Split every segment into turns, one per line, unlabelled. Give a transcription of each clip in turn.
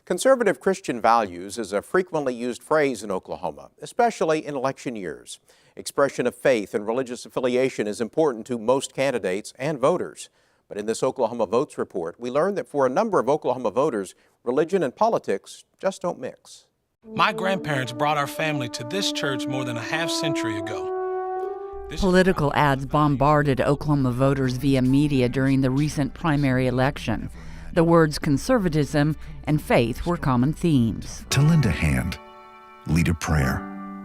Conservative Christian values is a frequently used phrase in Oklahoma, especially in election years. Expression of faith and religious affiliation is important to most candidates and voters. But in this Oklahoma Votes report, we learned that for a number of Oklahoma voters, religion and politics just don't mix.
My grandparents brought our family to this church more than a half-century ago.
Political ads bombarded Oklahoma voters via media during the recent primary election. The words conservatism and faith were common themes.
To lend a hand, lead a prayer.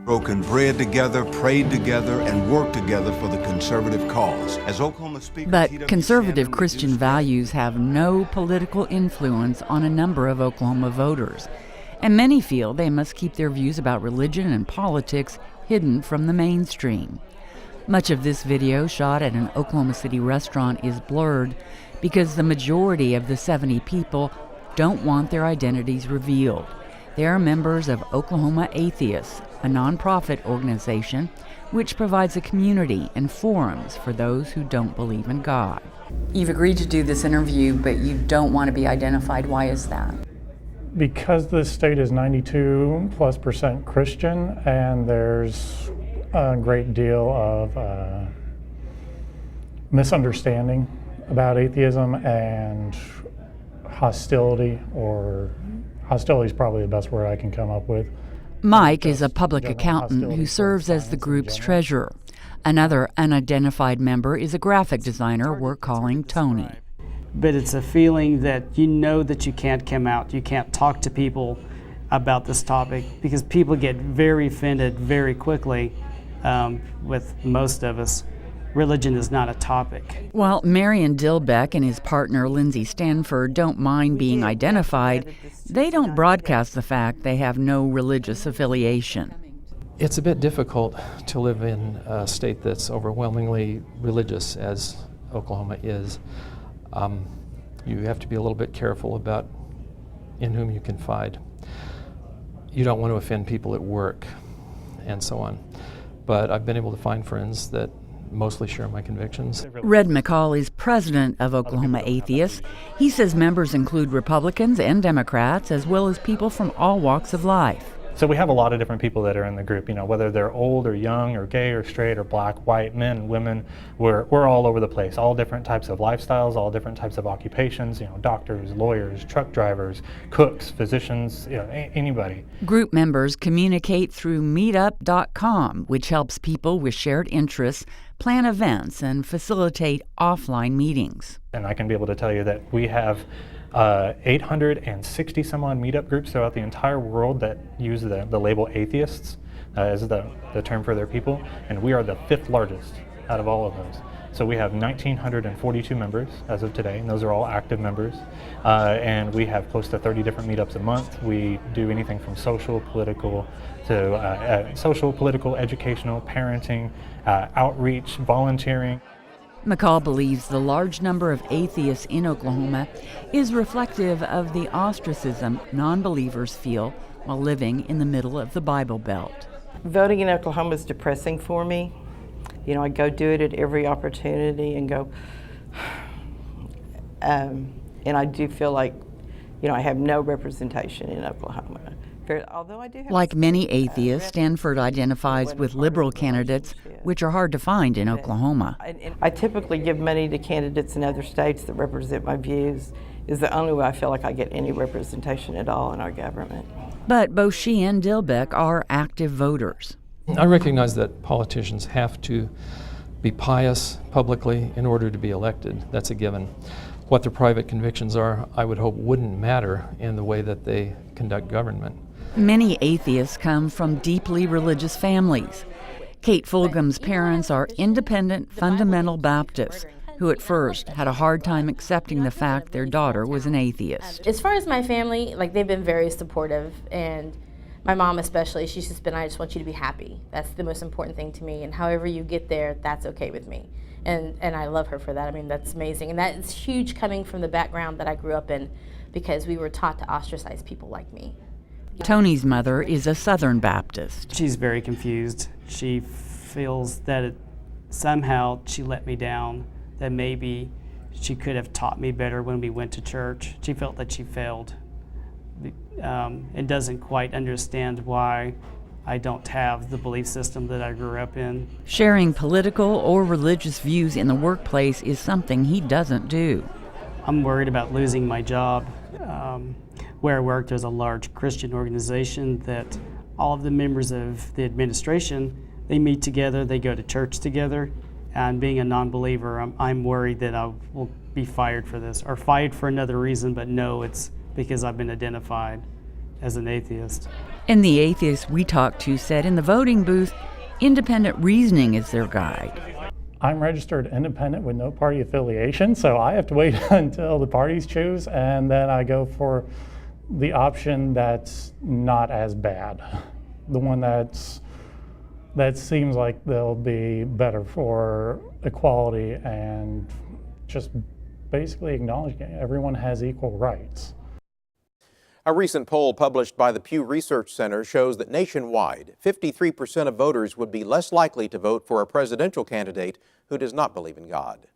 Broken bread together, prayed together, and worked together for the conservative cause. As Oklahoma Speaker,
But conservative Christian values have no political influence on a number of Oklahoma voters. And many feel they must keep their views about religion and politics hidden from the mainstream. Much of this video, shot at an Oklahoma City restaurant, is blurred because the majority of the 70 people don't want their identities revealed. They are members of Oklahoma Atheists, a nonprofit organization which provides a community and forums for those who don't believe in God. You've agreed to do this interview, but you don't want to be identified. Why is that?
Because the state is 92+% Christian, and there's a great deal of misunderstanding about atheism and hostility, or hostility is probably the best word I can come up with.
Mike is a public accountant who serves as the group's treasurer. Another unidentified member is a graphic designer we're calling Tony.
But it's a feeling that you know that you can't come out, you can't talk to people about this topic because people get very offended very quickly. With most of us, religion is not a topic.
While Marion Dilbeck and his partner Lindsay Stanford don't mind being identified, they don't broadcast the fact they have no religious affiliation.
It's a bit difficult to live in a state that's overwhelmingly religious, as Oklahoma is. You have to be a little bit careful about in whom you confide. You don't want to offend people at work and so on. But I've been able to find friends that mostly share my convictions.
Red McCall is president of Oklahoma Atheists. He says members include Republicans and Democrats, as well as people from all walks of life.
So we have a lot of different people that are in the group, whether they're old or young or gay or straight or black, white, men, women. We're all over the place, all different types of lifestyles, all different types of occupations, doctors, lawyers, truck drivers, cooks, physicians, anybody.
Group members communicate through meetup.com, which helps people with shared interests plan events and facilitate offline meetings.
And I can be able to tell you that we have 860 some odd meetup groups throughout the entire world that use the label Atheists as the term for their people, and we are the 5th largest out of all of those. So we have 1,942 members as of today, and those are all active members. And we have close to 30 different meetups a month. We do anything from social, political, educational, parenting, outreach, volunteering.
McCall believes the large number of atheists in Oklahoma is reflective of the ostracism non-believers feel while living in the middle of the Bible Belt.
Voting in Oklahoma is depressing for me. I go do it at every opportunity and go, and I do feel like, I have no representation in Oklahoma. Although I do have
like many atheists, Stanford identifies with liberal candidates, which are hard to find in Oklahoma.
I typically give money to candidates in other states that represent my views. Is the only way I feel like I get any representation at all in our government.
But both she and Dilbeck are active voters.
I recognize that politicians have to be pious publicly in order to be elected. That's a given. What their private convictions are, I would hope, wouldn't matter in the way that they conduct government.
Many atheists come from deeply religious families. Kate Fulgham's parents are independent fundamental Baptists who at first had a hard time accepting the fact their daughter was an atheist.
As far as my family, they've been very supportive, and my mom especially, she's just been, I just want you to be happy. That's the most important thing to me, and however you get there, that's okay with me. And I love her for that. That's amazing. And that is huge coming from the background that I grew up in, because we were taught to ostracize people like me.
Tony's mother is a Southern Baptist.
She's very confused. She feels that somehow she let me down, that maybe she could have taught me better when we went to church. She felt that she failed and doesn't quite understand why I don't have the belief system that I grew up in.
Sharing political or religious views in the workplace is something he doesn't do.
I'm worried about losing my job. Where I work, there's a large Christian organization that all of the members of the administration, they meet together, they go to church together, and being a non-believer, I'm worried that I will be fired for this, or fired for another reason, but no, it's because I've been identified as an atheist.
And the atheists we talked to said in the voting booth, independent reasoning is their guide.
I'm registered independent with no party affiliation, so I have to wait until the parties choose, and then I go for the option that's not as bad, the one that seems like they'll be better for equality and just basically acknowledging everyone has equal rights.
A recent poll published by the Pew Research Center shows that nationwide, 53% of voters would be less likely to vote for a presidential candidate who does not believe in God.